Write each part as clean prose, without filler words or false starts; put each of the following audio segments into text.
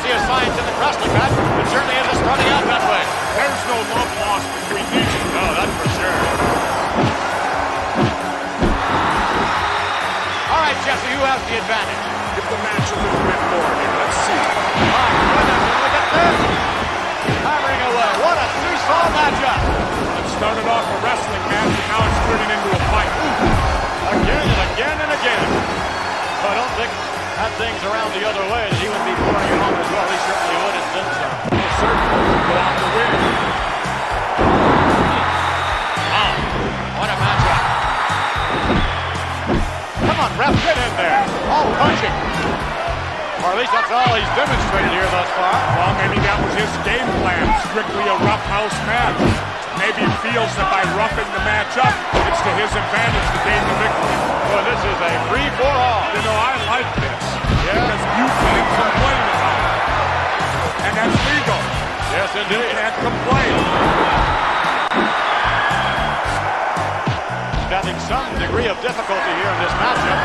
be a science in the wrestling match. It certainly isn't starting out that way. There's no love lost between these two. No, that's for sure. All right, Jesse, who has the advantage? Give the match a little bit more here. Let's see. My goodness, look at this. Hammering away. What a seesaw matchup. It started off a wrestling match, and now it's turning into a fight. Again and again and again. I don't think had things around the other way that he would be pouring it home as well. He certainly would and then some. Certainly would go out to win. Wow, what a matchup. Come on, ref, get in there. Oh, punching. Or at least that's all he's demonstrated here thus far. Well, maybe that was his game plan. Strictly a rough house match. Maybe he feels that by roughing the match up, it's to his advantage to gain the victory. Well, this is a free-for-all. You know, I like this. Yeah. Because you can't complain about it. And that's legal. Yes, indeed. You can't complain. Having some degree of difficulty here in this matchup.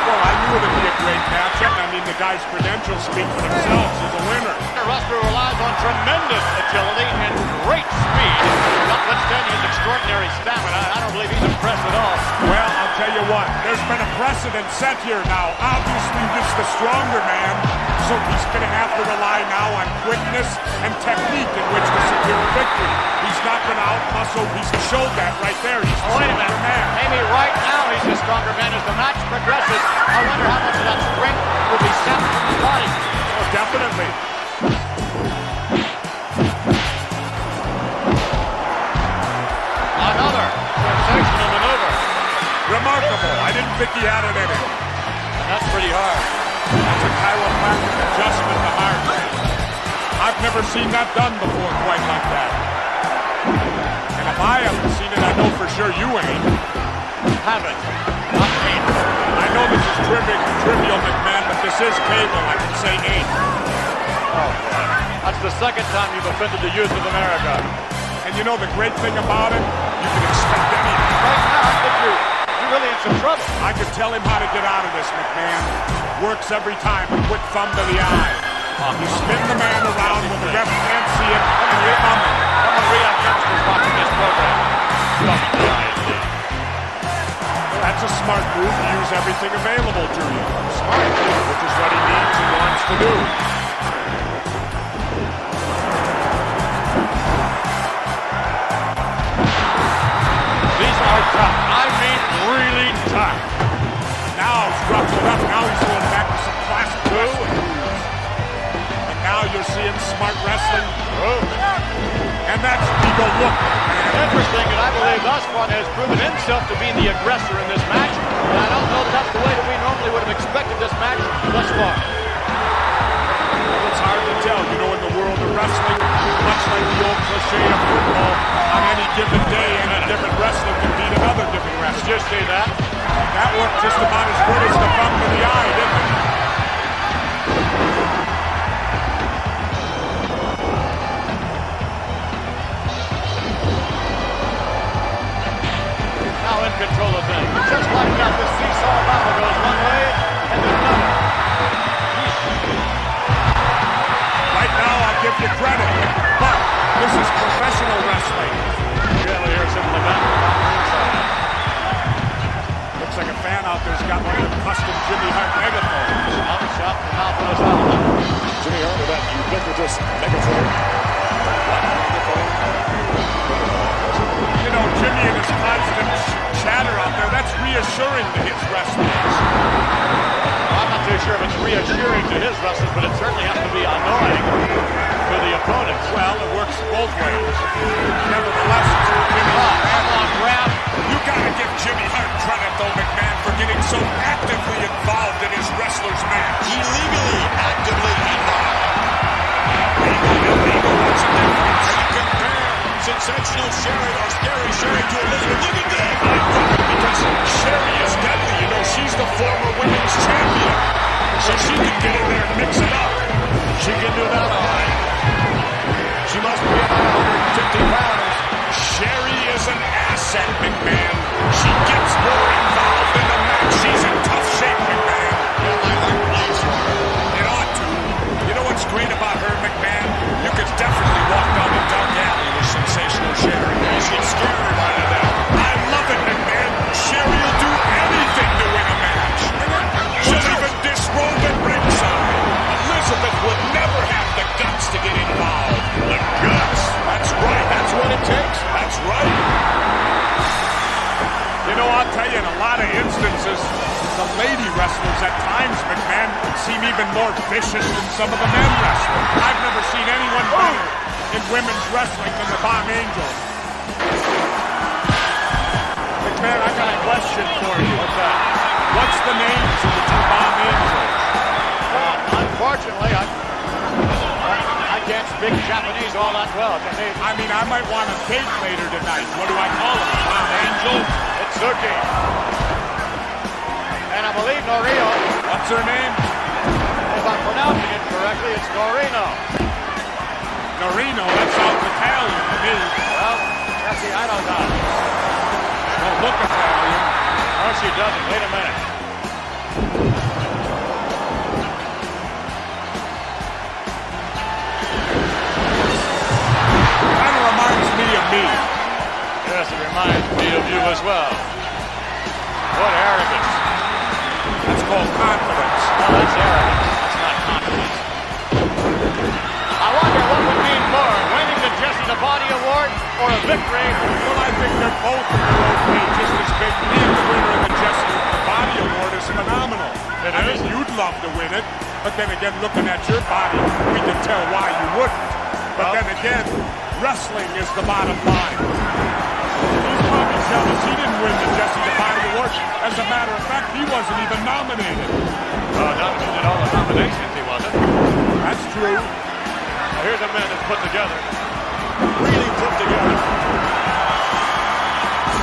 Well, I knew it would be a great matchup. I mean, the guy's credentials speak for themselves. He's a winner. The wrestler relies on tremendous agility and great speed, notwithstanding his extraordinary stamina. I don't believe he's impressed at all. Well, I'll tell you what. There's been a precedent set here now. Obviously, this is the stronger man, so he's going to have to rely now on quickness and technique in which to secure a victory. He's not going to out-muscle. He's showed that right there. He's the Wait a stronger minute. man. Maybe right now he's the stronger man as the match progresses. I wonder how much of that strength will be sapped from his body. Oh, definitely. Another sensational maneuver. Remarkable. I didn't think he had it in him. That's pretty hard. That's a chiropractic adjustment the hard way. I've never seen that done before quite like that. And if I haven't seen it, I know for sure you ain't. Haven't. Not seen. I know this is trivial, McMahon, but this is cable. I can say ain't. Oh, boy. That's the second time you've offended the youth of America. And you know the great thing about it? You can expect anything. Right now, I think you're really in some trouble. I can tell him how to get out of this, McMahon. Works every time. A quick thumb to the eye. You spin the man around when the ref can't see it, and you're coming. Someone read out youngsters watching this program. That's a smart move to use everything available to you. Smart, which is what he needs and wants to do. These are tough. I mean, really tough. Now he's ruffled up. Now he's going back to some classic wrestling moves. And now you're seeing smart wrestling. And that's Eagle look. Interesting, and I believe thus far has proven himself to be the aggressor in this match. And I don't know that that's the way that we normally would have expected this match thus far. Well, it's hard to tell. You know, in the world of wrestling, much like the old cliche of football, on any given day, any different wrestler can beat another different wrestler. Just see that. That worked just about as good as the thumb to the eye, didn't it? Now in control of things. Just like that, the seesaw battle goes one way and then another. Right now, I'll give you credit, but this is professional wrestling. Yeah, we hear something like that. Looks like a fan out there's got one of the custom Jimmy Hart megaphones. Up, shot, the mouth on his outlet. Jimmy Hart with that ubiquitous megaphone. What megaphone? You know, Jimmy and his constant chatter out there, that's reassuring to his wrestlers. I'm not too sure if it's reassuring to his wrestlers, but it certainly has to be annoying to the opponents. Well, it works both ways. Nevertheless, Jimmy Hart. Come on, grab. You gotta give Jimmy Hart credit, though, McMahon, for getting so actively involved in his wrestlers' match. Illegally, actively involved. Illegal, what's the difference? Can you compare sensational Sherry or scary Sherry to Elizabeth? Look at that! Because Sherry is deadly, you know, she's the former women's champion. So she can get in there and mix it up. She can do that all right. She must be about 150 pounds. Sherry is an asset, McMahon. She gets more involved in the match. She's in tough shape, McMahon. Yeah, my heart bleeds for her. It ought to. You know what's great lot of instances, the lady wrestlers at times, McMahon, seem even more vicious than some of the men wrestlers. I've never seen anyone better in women's wrestling than the Bomb Angels. McMahon, I got a question for you. What's that? What's the names of the two Bomb Angels? Well, unfortunately, I can't speak Japanese all that well. I mean, I might want a date later tonight. What do I call them? Bomb Angel? It's Suki. And I believe Norino. What's her name? If I'm pronouncing it correctly, it's Norino. Norino? That sounds Italian to me. Well, see, I don't know. Don't look Italian. No, she doesn't. Wait a minute. Kind of reminds me of me. Yes, it reminds me of you as well. What arrogance. That's called confidence. No, that's arrogance. That's not confidence. I wonder what would mean more, winning the Jesse the Body Award or a victory? Well, I think they're both in their own way just as big. Being the winner of the Jesse the Body Award is phenomenal. It I is. mean, you'd love to win it, but then again, looking at your body, we can tell why you wouldn't. But then again, wrestling is the bottom line. He's probably jealous he didn't win the Jesse the Body Award. As a matter of fact, he wasn't even nominated. Not he did all the nominations, he wasn't. That's true. Now, here's a man that's put together. Really put together.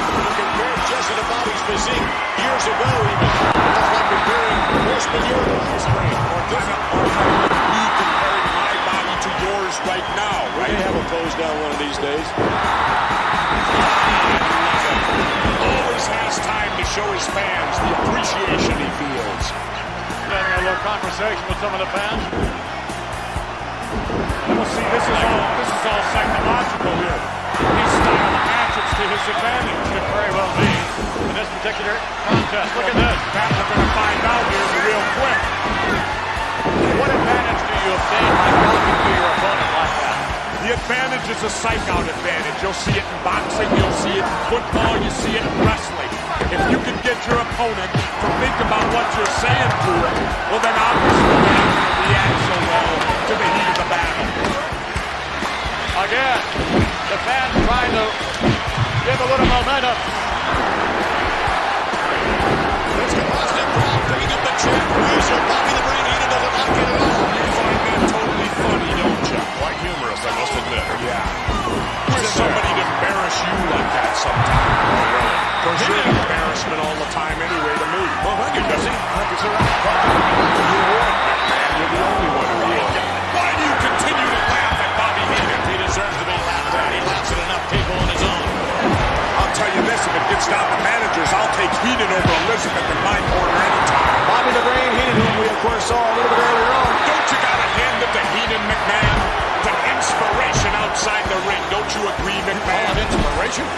You compare Jesse the Body's physique years ago, even. It's like comparing Horseman Europe's frame. Or me comparing my body to yours right now, right? We have a close down one of these days. Always has time to show his fans the appreciation he feels. Having a little conversation with some of the fans. Well, see, this is all psychological here. His style of match is to his advantage. Could very well be in this particular contest. Look at this. That we're going to find out here real quick. What advantage do you obtain by talking to your opponent like that? The advantage is a psych-out advantage. You'll see it in boxing, you'll see it in football, you see it in wrestling. If you can get your opponent to think about what you're saying to him, well then obviously you're not going to react so well to the heat of the battle. Again, the fans trying to give a little momentum. There's a positive crowd bringing up the chant. Loser, Bobby the Brain Heenan doesn't like it at all. You find that totally funny, don't you? Quite humorous, I must admit. Yeah. Wish somebody to embarrass you like that sometime. Oh, really? Of course, you're an embarrassment all the time anyway to me. Well, thank you, Jesse. Thank you, sir. You won, man. You're the only one who won. Why do you continue to laugh at Bobby Heenan? He deserves to be laughed at. He laughs at enough people on his own. I'll tell you this, if it gets down to managers, I'll take Heenan over Elizabeth in my corner anytime. Bobby the Brain Heenan, whom we, of course, saw a little bit earlier on. Don't you got to hand it to Heenan, McMahon? It's an inspiration outside the ring. Don't you agree, McMahon? Inspiration?